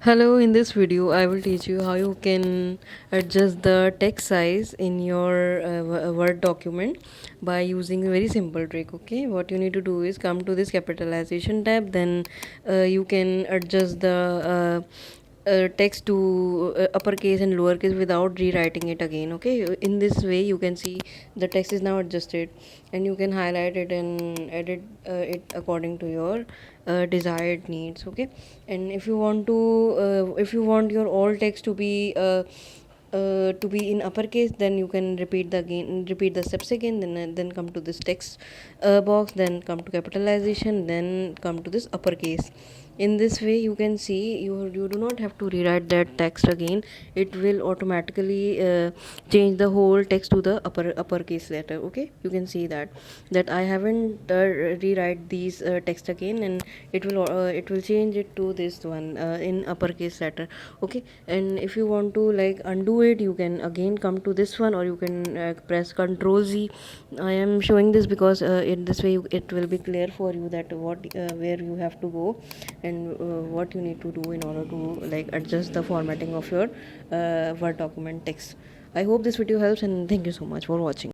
Hello, in this video I will teach you how you can adjust the text size in your Word document by using a very simple trick. Okay, what you need to do is come to this capitalization tab, then you can adjust the text to uppercase and lowercase without rewriting it again. Okay, in this way you can see the text is now adjusted, and you can highlight it and edit it according to your desired needs. Okay, and if you want your all text to be in uppercase, then you can repeat the steps again, then come to this text box, then come to capitalization, then come to this uppercase. In this way you can see you do not have to rewrite that text again. It will automatically change the whole text to the uppercase letter. Okay, you can see that I haven't rewrite these text again, and it will change it to this one in uppercase letter. Okay, and if you want to like undo it, you can again come to this one, or you can press Ctrl Z. I am showing this because in this way it will be clear for you that where you have to go, and what you need to do in order to like adjust the formatting of your Word document text. I hope this video helps, and thank you so much for watching.